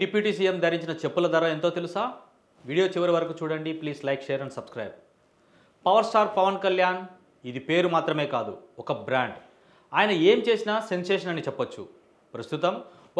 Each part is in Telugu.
డిప్యూటీ సీఎం ధరించిన చెప్పుల ధర ఎంతో తెలుసా? వీడియో చివరి వరకు చూడండి. Please like, share and subscribe. Power star Pawan Kalyan ఇది పేరు మాత్రమే కాదు, ఒక బ్రాండ్. ఆయన ఏం చేసినా సెన్సేషన్ అని చెప్పొచ్చు. ప్రస్తుతం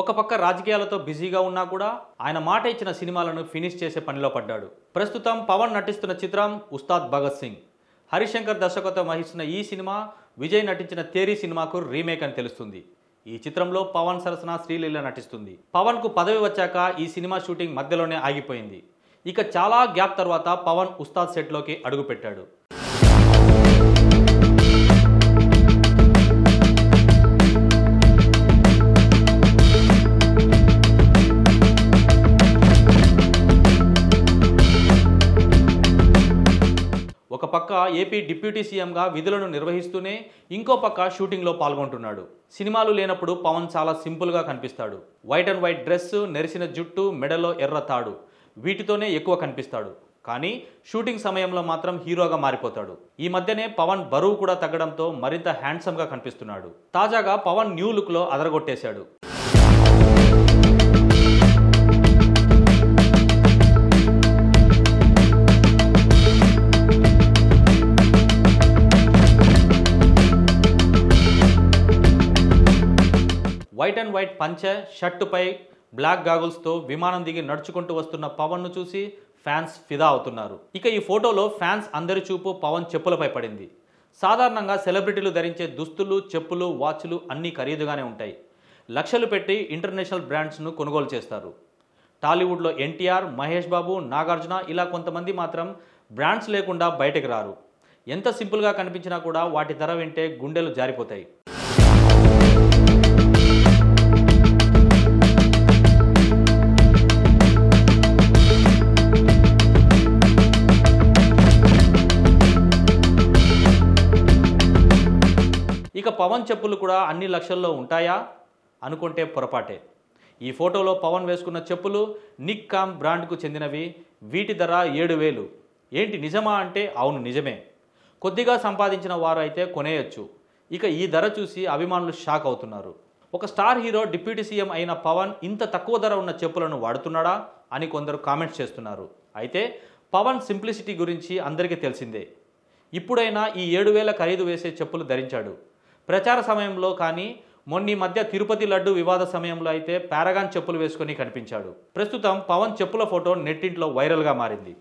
ఒక పక్క రాజకీయాలతో బిజీగా ఉన్నా కూడా ఆయన మాట ఇచ్చిన సినిమాలను ఫినిష్ చేసే పనిలో పడ్డాడు. ప్రస్తుతం పవన్ నటిస్తున్న చిత్రం ఉస్తాద్ భగత్ సింగ్. హరిశంకర్ దర్శకత్వం వహిస్తున్న ఈ సినిమా విజయ్ నటించిన తేరీ సినిమాకు రీమేక్ అని తెలుస్తుంది. ఈ చిత్రంలో పవన్ సరసన శ్రీలీల నటిస్తుంది. పవన్ కు పదవి వచ్చాక ఈ సినిమా షూటింగ్ మధ్యలోనే ఆగిపోయింది. ఇక చాలా గ్యాప్ తర్వాత పవన్ ఉస్తాద్ సెట్లోకి అడుగుపెట్టాడు. ఒక పక్క ఏపీ డిప్యూటీ సీఎంగా విధులను నిర్వహిస్తూనే ఇంకో పక్క షూటింగ్లో పాల్గొంటున్నాడు. సినిమాలు లేనప్పుడు పవన్ చాలా సింపుల్గా కనిపిస్తాడు. వైట్ అండ్ వైట్ డ్రెస్, నెరిసిన జుట్టు, మెడలో ఎర్ర తాడు, వీటితోనే ఎక్కువ కనిపిస్తాడు. కానీ షూటింగ్ సమయంలో మాత్రం హీరోగా మారిపోతాడు. ఈ మధ్యనే పవన్ బరువు కూడా తగ్గడంతో మరింత హ్యాండ్సమ్గా కనిపిస్తున్నాడు. తాజాగా పవన్ న్యూ లుక్లో అదరగొట్టేశాడు. వైట్ అండ్ వైట్ పంచె, షర్టుపై బ్లాక్ గాగుల్స్తో విమానం దిగి నడుచుకుంటూ వస్తున్న పవన్ను చూసి ఫ్యాన్స్ ఫిదా అవుతున్నారు. ఇక ఈ ఫోటోలో ఫ్యాన్స్ అందరి చూపు పవన్ చెప్పులపై పడింది. సాధారణంగా సెలబ్రిటీలు ధరించే దుస్తులు, చెప్పులు, వాచ్లు అన్నీ ఖరీదుగానే ఉంటాయి. లక్షలు పెట్టి ఇంటర్నేషనల్ బ్రాండ్స్ను కొనుగోలు చేస్తారు. టాలీవుడ్లో ఎన్టీఆర్, మహేష్ బాబు, నాగార్జున ఇలా కొంతమంది మాత్రం బ్రాండ్స్ లేకుండా బయటకు రారు. ఎంత సింపుల్గా కనిపించినా కూడా వాటి ధర వింటే గుండెలు జారిపోతాయి. ఇక పవన్ చెప్పులు కూడా అన్ని లక్షల్లో ఉంటాయా అనుకుంటే పొరపాటే. ఈ ఫోటోలో పవన్ వేసుకున్న చెప్పులు నిక్ కామ్ బ్రాండ్కు చెందినవి. వీటి ధర 7,000. ఏంటి నిజమా అంటే అవును నిజమే. కొద్దిగా సంపాదించిన వారు అయితే కొనేయచ్చు. ఇక ఈ ధర చూసి అభిమానులు షాక్ అవుతున్నారు. ఒక స్టార్ హీరో డిప్యూటీ సీఎం అయిన పవన్ ఇంత తక్కువ ధర ఉన్న చెప్పులను వాడుతున్నాడా అని కొందరు కామెంట్స్ చేస్తున్నారు. అయితే పవన్ సింప్లిసిటీ గురించి అందరికీ తెలిసిందే. ఇప్పుడైనా ఈ 7,000 ఖరీదు వేసే చెప్పులు ధరించాడు. ప్రచార సమయంలో కానీ మొన్న మధ్య తిరుపతి లడ్డు వివాద సమయంలో అయితే పారగాన్ చెప్పులు వేసుకొని కనిపించాడు. ప్రస్తుతం పవన్ చెప్పుల ఫోటో నెట్టింట్లో వైరల్గా మారింది.